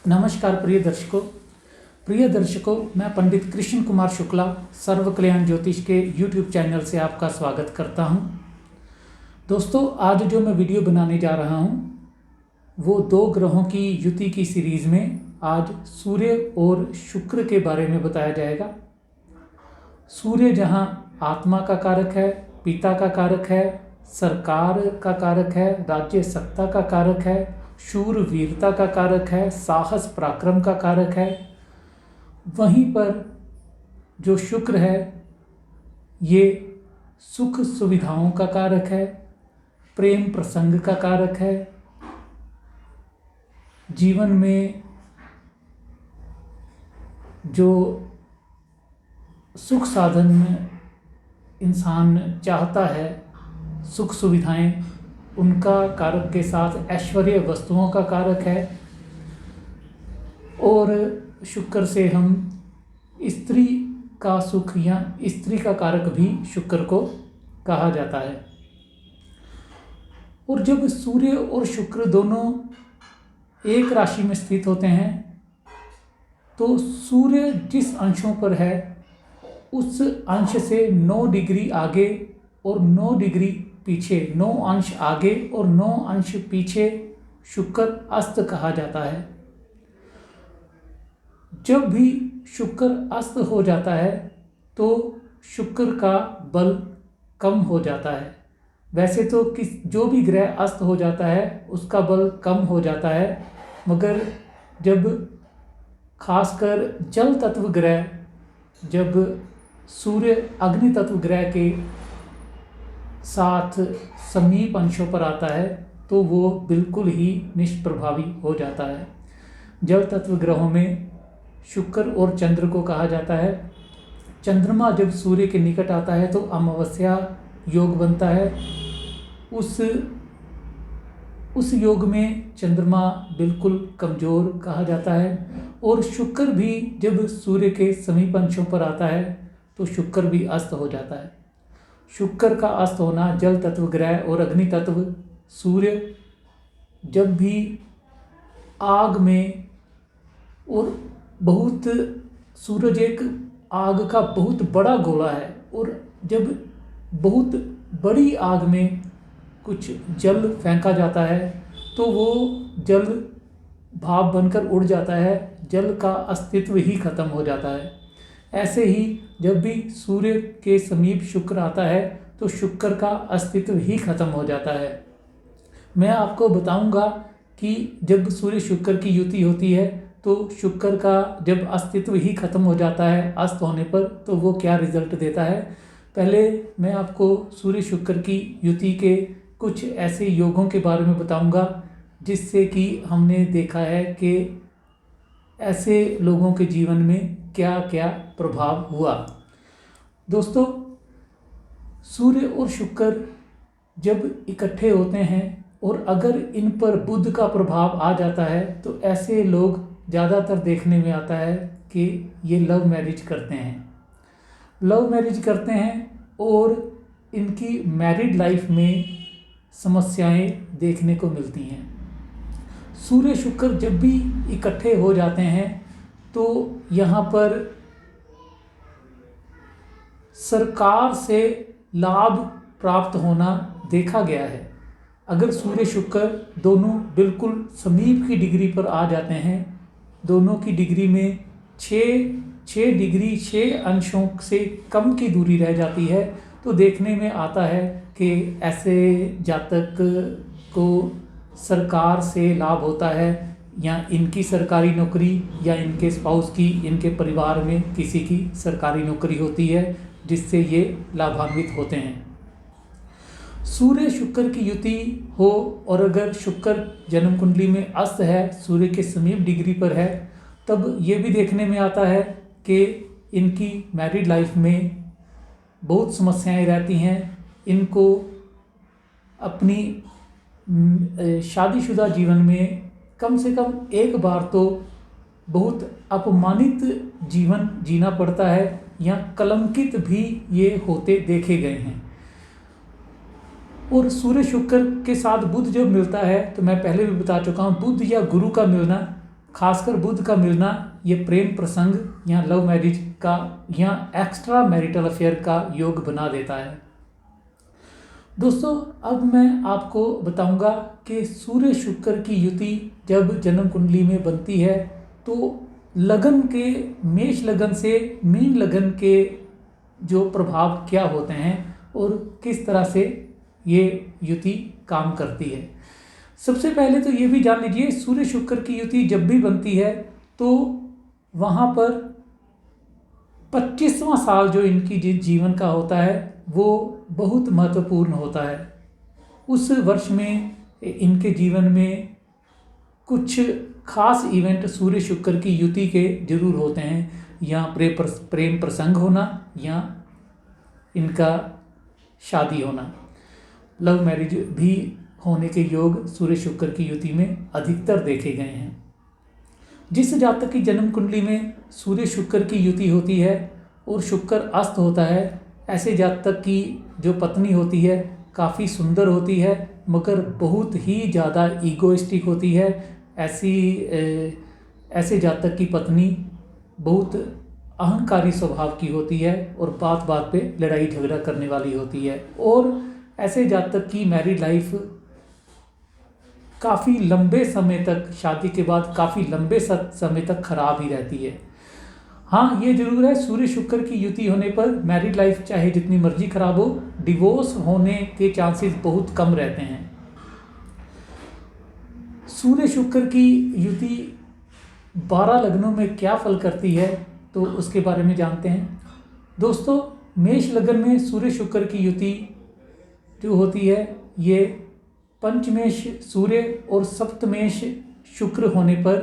नमस्कार प्रिय दर्शकों, मैं पंडित कृष्ण कुमार शुक्ला सर्व कल्याण ज्योतिष के YouTube चैनल से आपका स्वागत करता हूं। दोस्तों, आज जो मैं वीडियो बनाने जा रहा हूं वो दो ग्रहों की युति की सीरीज़ में आज सूर्य और शुक्र के बारे में बताया जाएगा। सूर्य जहां आत्मा का कारक है, पिता का कारक है, सरकार का कारक है, राज्य सत्ता का कारक है, शूर वीरता का कारक है, साहस पराक्रम का कारक है, वहीं पर जो शुक्र है ये सुख सुविधाओं का कारक है, प्रेम प्रसंग का कारक है, जीवन में जो सुख साधन इंसान चाहता है, सुख सुविधाएं, उनका कारक के साथ ऐश्वर्य वस्तुओं का कारक है। और शुक्र से हम स्त्री का सुख या स्त्री का कारक भी शुक्र को कहा जाता है। और जब सूर्य और शुक्र दोनों एक राशि में स्थित होते हैं तो सूर्य जिस अंशों पर है उस अंश से 9 डिग्री आगे और 9 डिग्री पीछे, 9 अंश आगे और 9 अंश पीछे शुक्र अस्त कहा जाता है। जब भी शुक्र अस्त हो जाता है तो शुक्र का बल कम हो जाता है। वैसे तो जो भी ग्रह अस्त हो जाता है उसका बल कम हो जाता है, मगर जब खासकर जल तत्व ग्रह, जब सूर्य अग्नि तत्व ग्रह के साथ समीप अंशों पर आता है तो वो बिल्कुल ही निष्प्रभावी हो जाता है। जल तत्व ग्रहों में शुक्र और चंद्र को कहा जाता है। चंद्रमा जब सूर्य के निकट आता है तो अमावस्या योग बनता है। उस योग में चंद्रमा बिल्कुल कमज़ोर कहा जाता है। और शुक्र भी जब सूर्य के समीप अंशों पर आता है तो शुक्र भी अस्त हो जाता है। शुक्र का अस्त होना, जल तत्व ग्रह और अग्नि तत्व सूर्य जब भी आग में, और बहुत सूरज एक आग का बहुत बड़ा गोला है, और जब बहुत बड़ी आग में कुछ जल फेंका जाता है तो वो जल भाप बनकर उड़ जाता है, जल का अस्तित्व ही खत्म हो जाता है। ऐसे ही जब भी सूर्य के समीप शुक्र आता है तो शुक्र का अस्तित्व ही खत्म हो जाता है। मैं आपको बताऊंगा कि जब सूर्य शुक्र की युति होती है तो शुक्र का जब अस्तित्व ही खत्म हो जाता है अस्त होने पर तो वो क्या रिजल्ट देता है। पहले मैं आपको सूर्य शुक्र की युति के कुछ ऐसे योगों के बारे में बताऊंगा जिससे कि हमने देखा है कि ऐसे लोगों के जीवन में क्या क्या प्रभाव हुआ। दोस्तों, सूर्य और शुक्र जब इकट्ठे होते हैं और अगर इन पर बुध का प्रभाव आ जाता है तो ऐसे लोग ज़्यादातर देखने में आता है कि ये लव मैरिज करते हैं और इनकी मैरिड लाइफ में समस्याएं देखने को मिलती हैं। सूर्य शुक्र जब भी इकट्ठे हो जाते हैं तो यहाँ पर सरकार से लाभ प्राप्त होना देखा गया है। अगर सूर्य शुक्र दोनों बिल्कुल समीप की डिग्री पर आ जाते हैं, दोनों की डिग्री में 6 डिग्री 6 अंशों से कम की दूरी रह जाती है तो देखने में आता है कि ऐसे जातक को सरकार से लाभ होता है, या इनकी सरकारी नौकरी या इनके स्पाउस की, इनके परिवार में किसी की सरकारी नौकरी होती है जिससे ये लाभान्वित होते हैं। सूर्य शुक्र की युति हो और अगर शुक्र जन्म कुंडली में अस्त है, सूर्य के समीप डिग्री पर है, तब ये भी देखने में आता है कि इनकी मैरिड लाइफ में बहुत समस्याएं रहती हैं। इनको अपनी शादीशुदा जीवन में कम से कम एक बार तो बहुत अपमानित जीवन जीना पड़ता है या कलंकित भी ये होते देखे गए हैं। और सूर्य शुक्र के साथ बुध जब मिलता है तो मैं पहले भी बता चुका हूँ, बुध या गुरु का मिलना खासकर बुध का मिलना ये प्रेम प्रसंग या लव मैरिज का या एक्स्ट्रा मैरिटल अफेयर का योग बना देता है। दोस्तों, अब मैं आपको बताऊंगा कि सूर्य शुक्र की युति जब जन्म कुंडली में बनती है तो लगन के, मेष लगन से मीन लगन के जो प्रभाव क्या होते हैं और किस तरह से ये युति काम करती है। सबसे पहले तो ये भी जान लीजिए, सूर्य शुक्र की युति जब भी बनती है तो वहाँ पर 25वां साल जो इनकी जीवन का होता है वो बहुत महत्वपूर्ण होता है। उस वर्ष में इनके जीवन में कुछ खास इवेंट सूर्य शुक्र की युति के जरूर होते हैं, या प्रेम प्रसंग होना या इनका शादी होना, लव मैरिज भी होने के योग सूर्य शुक्र की युति में अधिकतर देखे गए हैं। जिस जातक की जन्म कुंडली में सूर्य शुक्र की युति होती है और शुक्र अस्त होता है, ऐसे जातक की जो पत्नी होती है काफ़ी सुंदर होती है, मगर बहुत ही ज़्यादा ईगोइस्टिक होती है। ऐसे जातक की पत्नी बहुत अहंकारी स्वभाव की होती है और बात बात पे लड़ाई झगड़ा करने वाली होती है, और ऐसे जातक की मैरिड लाइफ काफ़ी लंबे समय तक, शादी के बाद काफ़ी लंबे समय तक खराब ही रहती है। हाँ, ये जरूर है, सूर्य शुक्र की युति होने पर मैरिड लाइफ चाहे जितनी मर्जी खराब हो, डिवोर्स होने के चांसेस बहुत कम रहते हैं। सूर्य शुक्र की युति 12 लग्नों में क्या फल करती है तो उसके बारे में जानते हैं। दोस्तों, मेष लगन में सूर्य शुक्र की युति जो होती है ये पंचमेश सूर्य और सप्तमेश शुक्र होने पर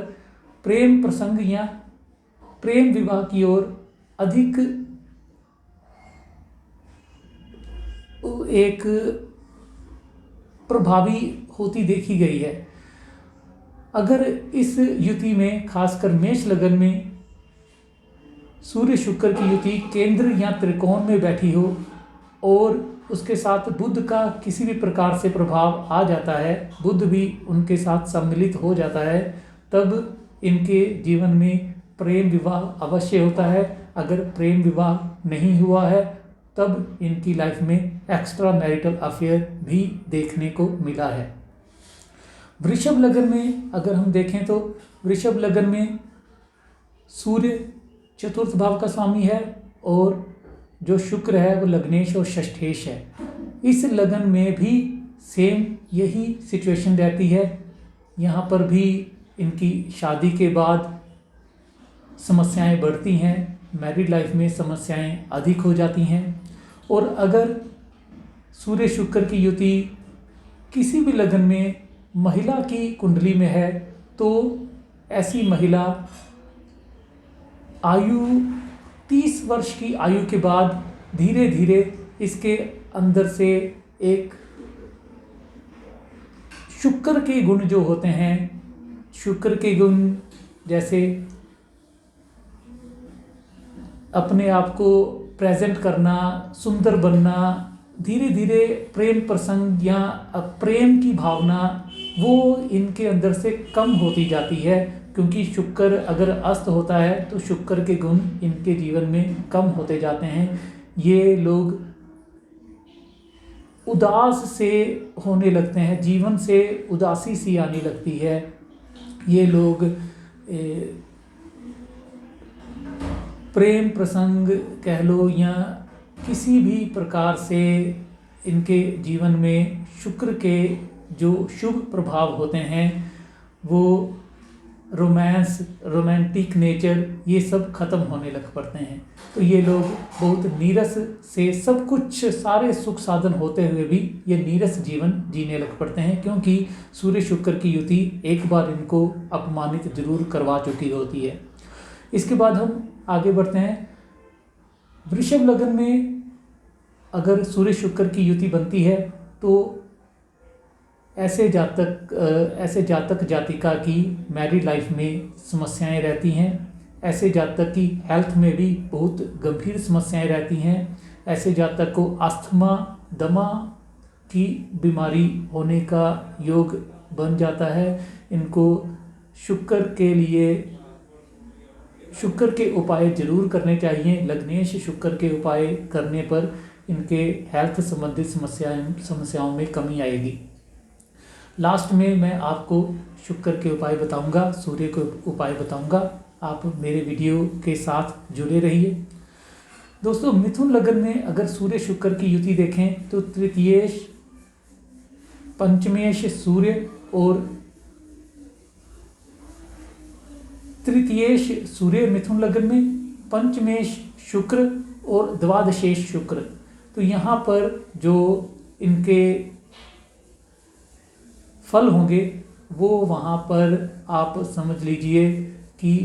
प्रेम प्रसंग या प्रेम विवाह की ओर अधिक एक प्रभावी होती देखी गई है। अगर इस युति में खासकर मेष लगन में सूर्य शुक्र की युति केंद्र या त्रिकोण में बैठी हो और उसके साथ बुध का किसी भी प्रकार से प्रभाव आ जाता है, बुध भी उनके साथ सम्मिलित हो जाता है, तब इनके जीवन में प्रेम विवाह अवश्य होता है। अगर प्रेम विवाह नहीं हुआ है तब इनकी लाइफ में एक्स्ट्रा मैरिटल अफेयर भी देखने को मिला है। वृषभ लगन में अगर हम देखें तो वृषभ लगन में सूर्य चतुर्थ भाव का स्वामी है और जो शुक्र है वो लग्नेश और षष्ठेश है। इस लगन में भी सेम यही सिचुएशन रहती है। यहाँ पर भी इनकी शादी के बाद समस्याएं बढ़ती हैं, मैरिड लाइफ में समस्याएं अधिक हो जाती हैं। और अगर सूर्य शुक्र की युति किसी भी लगन में महिला की कुंडली में है तो ऐसी महिला आयु 30 वर्ष की आयु के बाद धीरे धीरे इसके अंदर से एक शुक्र के गुण जो होते हैं, शुक्र के गुण जैसे अपने आप को प्रेजेंट करना, सुंदर बनना, धीरे धीरे प्रेम प्रसंग या प्रेम की भावना वो इनके अंदर से कम होती जाती है, क्योंकि शुक्र अगर अस्त होता है तो शुक्र के गुण इनके जीवन में कम होते जाते हैं। ये लोग उदास से होने लगते हैं, जीवन से उदासी सी आने लगती है। ये लोग प्रेम प्रसंग कह लो या किसी भी प्रकार से इनके जीवन में शुक्र के जो शुभ प्रभाव होते हैं वो रोमांस, रोमांटिक नेचर, ये सब खत्म होने लग पड़ते हैं। तो ये लोग बहुत नीरस से, सब कुछ सारे सुख साधन होते हुए भी ये नीरस जीवन जीने लग पड़ते हैं, क्योंकि सूर्य शुक्र की युति एक बार इनको अपमानित जरूर करवा चुकी होती है। इसके बाद हम आगे बढ़ते हैं। वृषभ लगन में अगर सूर्य शुक्र की युति बनती है तो ऐसे जातक जातिका की मैरिड लाइफ में समस्याएं रहती हैं। ऐसे जातक की हेल्थ में भी बहुत गंभीर समस्याएं रहती हैं। ऐसे जातक को अस्थमा, दमा की बीमारी होने का योग बन जाता है। इनको शुक्र के लिए शुक्र के उपाय जरूर करने चाहिए। लग्नेश शुक्र के उपाय करने पर इनके हेल्थ संबंधित समस्याओं में कमी आएगी। लास्ट में मैं आपको शुक्र के उपाय बताऊंगा, सूर्य के उपाय बताऊंगा। आप मेरे वीडियो के साथ जुड़े रहिए। दोस्तों, मिथुन लग्न में अगर सूर्य शुक्र की युति देखें तो तृतीयेश पंचमेश सूर्य और तृतीयेश सूर्य मिथुन लग्न में, पंचमेश शुक्र और द्वादशेश शुक्र। तो यहाँ पर जो इनके फल होंगे वो वहाँ पर आप समझ लीजिए कि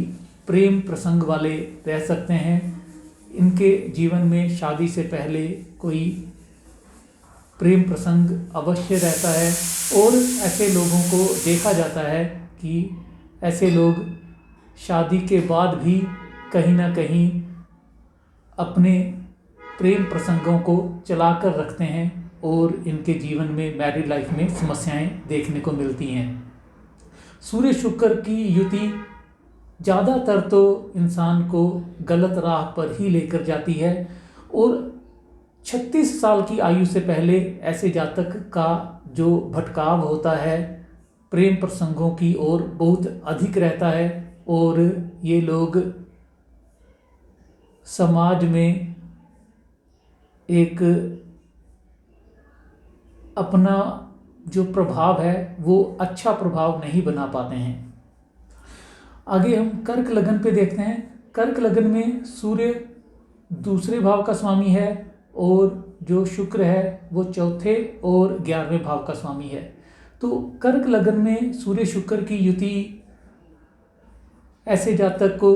प्रेम प्रसंग वाले रह सकते हैं। इनके जीवन में शादी से पहले कोई प्रेम प्रसंग अवश्य रहता है और ऐसे लोगों को देखा जाता है कि ऐसे लोग शादी के बाद भी कहीं ना कहीं अपने प्रेम प्रसंगों को चलाकर रखते हैं और इनके जीवन में मैरिड लाइफ में समस्याएं देखने को मिलती हैं। सूर्य शुक्र की युति ज़्यादातर तो इंसान को गलत राह पर ही लेकर जाती है और 36 साल की आयु से पहले ऐसे जातक का जो भटकाव होता है प्रेम प्रसंगों की ओर बहुत अधिक रहता है और ये लोग समाज में एक अपना जो प्रभाव है वो अच्छा प्रभाव नहीं बना पाते हैं। आगे हम कर्क लगन पे देखते हैं। कर्क लगन में सूर्य दूसरे भाव का स्वामी है और जो शुक्र है वो चौथे और 11वें भाव का स्वामी है। तो कर्क लगन में सूर्य शुक्र की युति ऐसे जातक को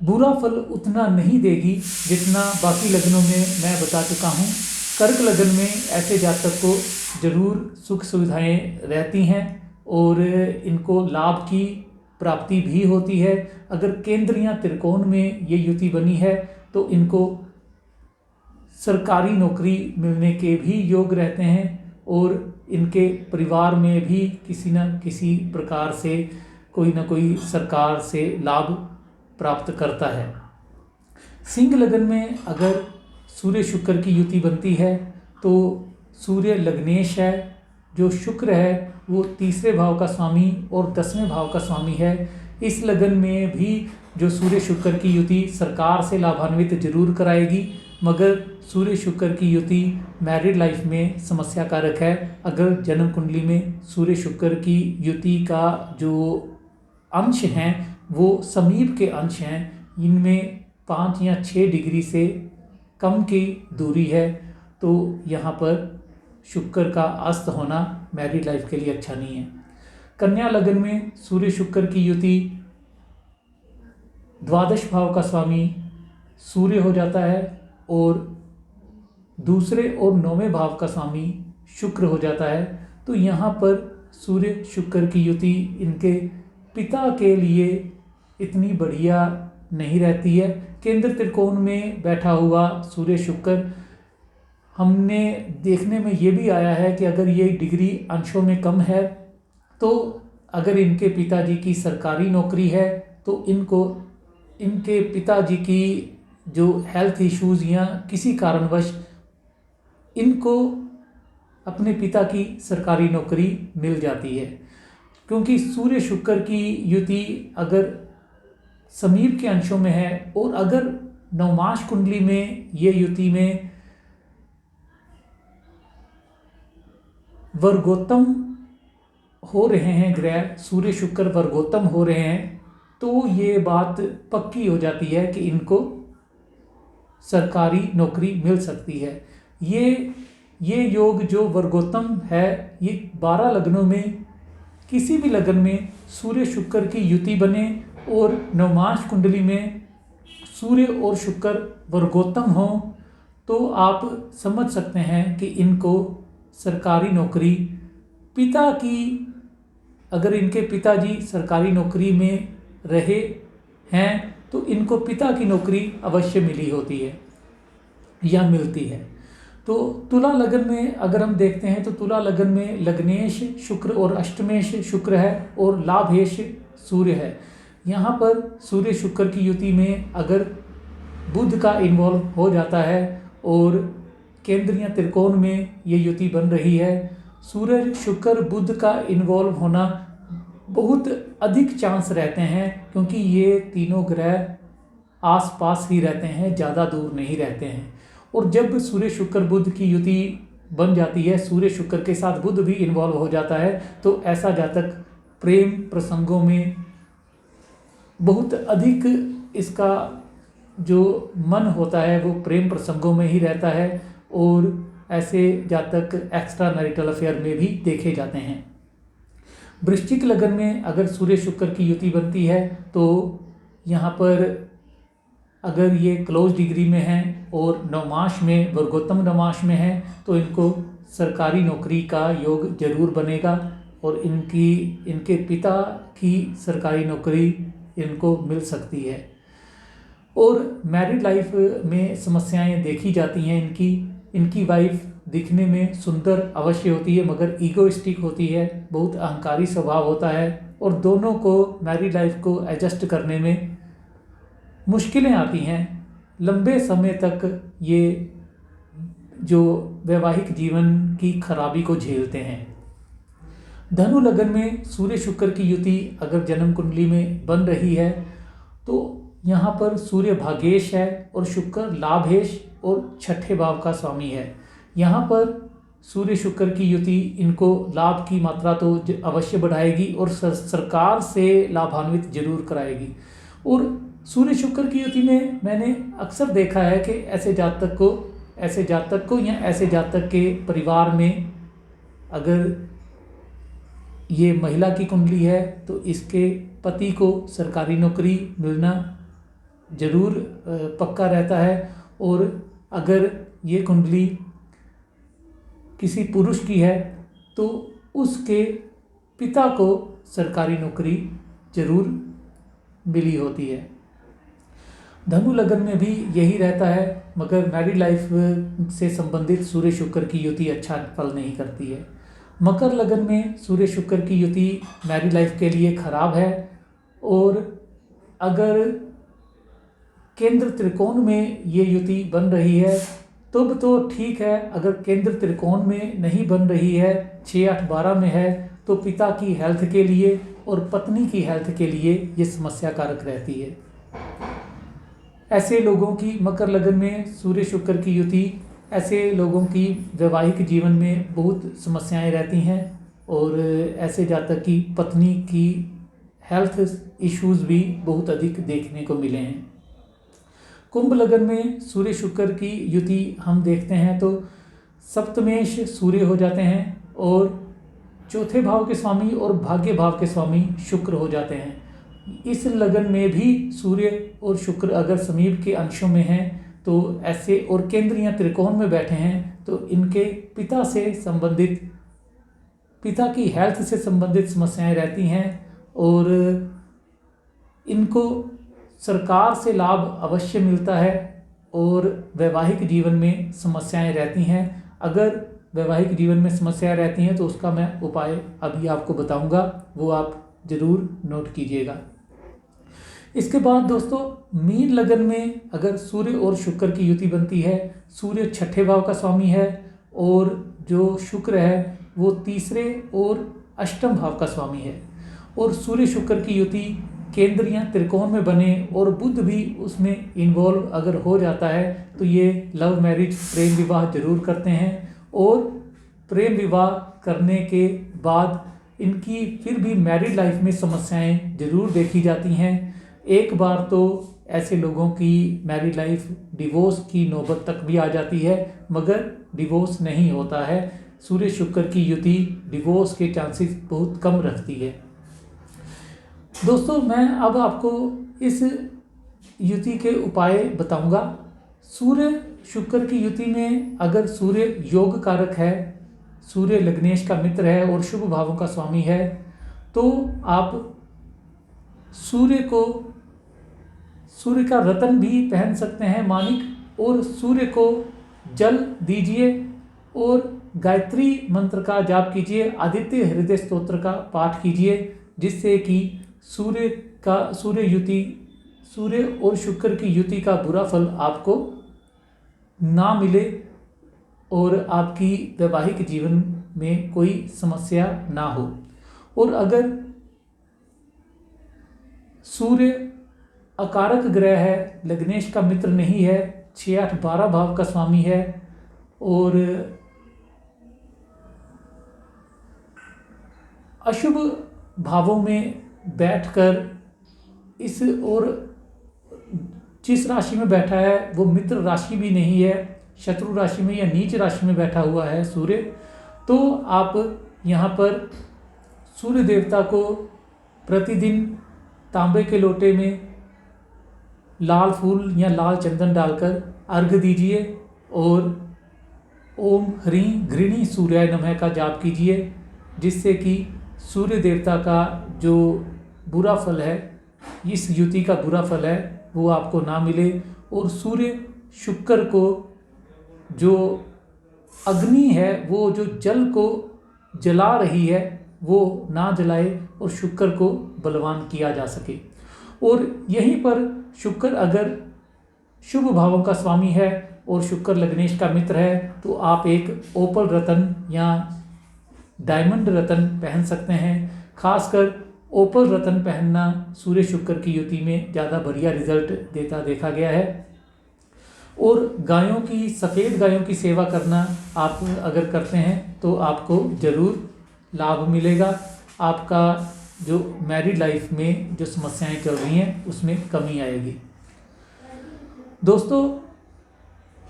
बुरा फल उतना नहीं देगी जितना बाकी लग्नों में मैं बता चुका हूँ। कर्क लगन में ऐसे जातक को जरूर सुख सुविधाएं रहती हैं और इनको लाभ की प्राप्ति भी होती है। अगर केंद्र या त्रिकोण में ये युति बनी है तो इनको सरकारी नौकरी मिलने के भी योग रहते हैं और इनके परिवार में भी किसी न किसी प्रकार से कोई ना कोई सरकार से लाभ प्राप्त करता है। सिंह लगन में अगर सूर्य शुक्र की युति बनती है तो सूर्य लग्नेश है, जो शुक्र है वो तीसरे भाव का स्वामी और 10वें भाव का स्वामी है। इस लगन में भी जो सूर्य शुक्र की युति सरकार से लाभान्वित जरूर कराएगी, मगर सूर्य शुक्र की युति मैरिड लाइफ में समस्या कारक है। अगर जन्म कुंडली में सूर्य शुक्र की युति का जो अंश हैं वो समीप के अंश हैं, इनमें 5 या 6 डिग्री से कम की दूरी है, तो यहाँ पर शुक्र का अस्त होना मैरिड लाइफ के लिए अच्छा नहीं है। कन्या लगन में सूर्य शुक्र की युति द्वादश भाव का स्वामी सूर्य हो जाता है और दूसरे और 9वें भाव का स्वामी शुक्र हो जाता है। तो यहाँ पर सूर्य शुक्र की युति इनके पिता के लिए इतनी बढ़िया नहीं रहती है। केंद्र त्रिकोण में बैठा हुआ सूर्य शुक्र, हमने देखने में ये भी आया है कि अगर ये डिग्री अंशों में कम है तो अगर इनके पिताजी की सरकारी नौकरी है तो इनके पिताजी की जो हेल्थ इश्यूज़ या किसी कारणवश इनको अपने पिता की सरकारी नौकरी मिल जाती है। क्योंकि सूर्य शुक्र की युति अगर समीप के अंशों में है और अगर नवमाश कुंडली में ये युति में वर्गोत्तम हो रहे हैं, ग्रह सूर्य शुक्र वर्गोत्तम हो रहे हैं, तो ये बात पक्की हो जाती है कि इनको सरकारी नौकरी मिल सकती है। ये योग जो वर्गोत्तम है, ये 12 लग्नों में किसी भी लग्न में सूर्य शुक्र की युति बने और नवमाश कुंडली में सूर्य और शुक्र वर्गोत्तम हो तो आप समझ सकते हैं कि इनको सरकारी नौकरी पिता की, अगर इनके पिताजी सरकारी नौकरी में रहे हैं तो इनको पिता की नौकरी अवश्य मिली होती है या मिलती है। तो तुला लगन में अगर हम देखते हैं तो तुला लगन में लग्नेश शुक्र और अष्टमेश शुक्र है और लाभेश सूर्य है। यहाँ पर सूर्य शुक्र की युति में अगर बुध का इन्वॉल्व हो जाता है और केंद्रीय त्रिकोण में ये युति बन रही है, सूर्य शुक्र बुध का इन्वॉल्व होना बहुत अधिक चांस रहते हैं, क्योंकि ये तीनों ग्रह आसपास ही रहते हैं, ज़्यादा दूर नहीं रहते हैं। और जब सूर्य शुक्र बुध की युति बन जाती है, सूर्य शुक्र के साथ बुध भी इन्वॉल्व हो जाता है, तो ऐसा जातक प्रेम प्रसंगों में बहुत अधिक इसका जो मन होता है वो प्रेम प्रसंगों में ही रहता है, और ऐसे जातक एक्स्ट्रा मैरिटल अफेयर में भी देखे जाते हैं। वृश्चिक लगन में अगर सूर्य शुक्र की युति बनती है तो यहाँ पर अगर ये क्लोज डिग्री में हैं और नवमाश में, वर्गोत्तम नवमाश में हैं, तो इनको सरकारी नौकरी का योग जरूर बनेगा और इनके पिता की सरकारी नौकरी इनको मिल सकती है। और मैरिड लाइफ में समस्याएं देखी जाती हैं इनकी वाइफ दिखने में सुंदर अवश्य होती है, मगर ईगोइस्टिक होती है, बहुत अहंकारी स्वभाव होता है, और दोनों को मैरिड लाइफ को एडजस्ट करने में मुश्किलें आती हैं। लंबे समय तक ये जो वैवाहिक जीवन की खराबी को झेलते हैं। धनु लगन में सूर्य शुक्र की युति अगर जन्म कुंडली में बन रही है तो यहाँ पर सूर्य भाग्येश है और शुक्र लाभेश और छठे भाव का स्वामी है। यहाँ पर सूर्य शुक्र की युति इनको लाभ की मात्रा तो अवश्य बढ़ाएगी और सरकार से लाभान्वित जरूर कराएगी। और सूर्य शुक्र की युति में मैंने अक्सर देखा है कि ऐसे जातक को या ऐसे जातक के परिवार में अगर ये महिला की कुंडली है तो इसके पति को सरकारी नौकरी मिलना जरूर पक्का रहता है, और अगर ये कुंडली किसी पुरुष की है तो उसके पिता को सरकारी नौकरी जरूर मिली होती है। धनु लगन में भी यही रहता है, मगर मैरिड लाइफ से संबंधित सूर्य शुक्र की युति अच्छा फल नहीं करती है। मकर लगन में सूर्य शुक्र की युति मैरिड लाइफ के लिए खराब है, और अगर केंद्र त्रिकोण में ये युति बन रही है तब तो ठीक है। अगर केंद्र त्रिकोण में नहीं बन रही है, 6, 8, 12 में है, तो पिता की हेल्थ के लिए और पत्नी की हेल्थ के लिए ये समस्या कारक रहती है। ऐसे लोगों की मकर लगन में सूर्य शुक्र की युति, ऐसे लोगों की वैवाहिक जीवन में बहुत समस्याएं रहती हैं, और ऐसे जातक की पत्नी की हेल्थ इश्यूज भी बहुत अधिक देखने को मिले हैं। कुंभ लगन में सूर्य शुक्र की युति हम देखते हैं तो सप्तमेश सूर्य हो जाते हैं, और चौथे भाव के स्वामी और भाग्य भाव के स्वामी शुक्र हो जाते हैं। इस लगन में भी सूर्य और शुक्र अगर समीप के अंशों में हैं तो ऐसे, और केंद्रीय त्रिकोण में बैठे हैं, तो इनके पिता की हेल्थ से संबंधित समस्याएं रहती हैं, और इनको सरकार से लाभ अवश्य मिलता है, और वैवाहिक जीवन में समस्याएं रहती हैं। अगर वैवाहिक जीवन में समस्याएं रहती हैं तो उसका मैं उपाय अभी आपको बताऊंगा, वो आप जरूर नोट कीजिएगा। इसके बाद दोस्तों, मीन लगन में अगर सूर्य और शुक्र की युति बनती है, सूर्य छठे भाव का स्वामी है और जो शुक्र है वो तीसरे और अष्टम भाव का स्वामी है, और सूर्य शुक्र की युति केंद्रीय त्रिकोण में बने और बुध भी उसमें इन्वॉल्व अगर हो जाता है तो ये लव मैरिज, प्रेम विवाह जरूर करते हैं, और प्रेम विवाह करने के बाद इनकी फिर भी मैरिड लाइफ में समस्याएं जरूर देखी जाती हैं। एक बार तो ऐसे लोगों की मैरिड लाइफ डिवोर्स की नौबत तक भी आ जाती है, मगर डिवोर्स नहीं होता है। सूर्य शुक्र की युति डिवोर्स के चांसेस बहुत कम रखती है। दोस्तों, मैं अब आपको इस युति के उपाय बताऊंगा। सूर्य शुक्र की युति में अगर सूर्य योग कारक है, सूर्य लग्नेश का मित्र है और शुभ भावों का स्वामी है, तो आप सूर्य का रतन भी पहन सकते हैं, मानिक, और सूर्य को जल दीजिए और गायत्री मंत्र का जाप कीजिए, आदित्य हृदय स्तोत्र का पाठ कीजिए, जिससे कि सूर्य और शुक्र की युति का बुरा फल आपको ना मिले और आपकी वैवाहिक जीवन में कोई समस्या ना हो। और अगर सूर्य अकारक ग्रह है, लग्नेश का मित्र नहीं है, 6, 8, 12 भाव का स्वामी है और अशुभ भावों में बैठकर इस और जिस राशि में बैठा है वो मित्र राशि भी नहीं है, शत्रु राशि में या नीच राशि में बैठा हुआ है सूर्य, तो आप यहाँ पर सूर्य देवता को प्रतिदिन तांबे के लोटे में लाल फूल या लाल चंदन डालकर अर्घ्य दीजिए और ओम ह्रीं घृणी सूर्याय नमः का जाप कीजिए, जिससे कि सूर्य देवता का जो बुरा फल है, इस युति का बुरा फल है, वो आपको ना मिले और सूर्य शुक्र को जो अग्नि है, वो जो जल को जला रही है, वो ना जलाए और शुक्र को बलवान किया जा सके। और यहीं पर शुक्र अगर शुभ भावों का स्वामी है और शुक्र लग्नेश का मित्र है, तो आप एक ओपल रतन या डायमंड रतन पहन सकते हैं। खासकर ओपल रतन पहनना सूर्य शुक्र की युति में ज़्यादा बढ़िया रिजल्ट देता देखा गया है। और गायों की, सफ़ेद गायों की सेवा करना आप अगर करते हैं तो आपको ज़रूर लाभ मिलेगा। आपका जो मैरिड लाइफ में जो समस्याएं चल रही हैं उसमें कमी आएगी। दोस्तों,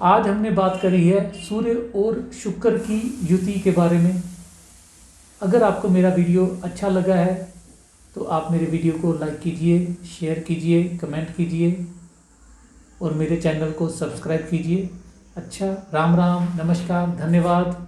आज हमने बात करी है सूर्य और शुक्र की युति के बारे में। अगर आपको मेरा वीडियो अच्छा लगा है तो आप मेरे वीडियो को लाइक कीजिए, शेयर कीजिए, कमेंट कीजिए और मेरे चैनल को सब्सक्राइब कीजिए। अच्छा, राम राम, नमस्कार, धन्यवाद।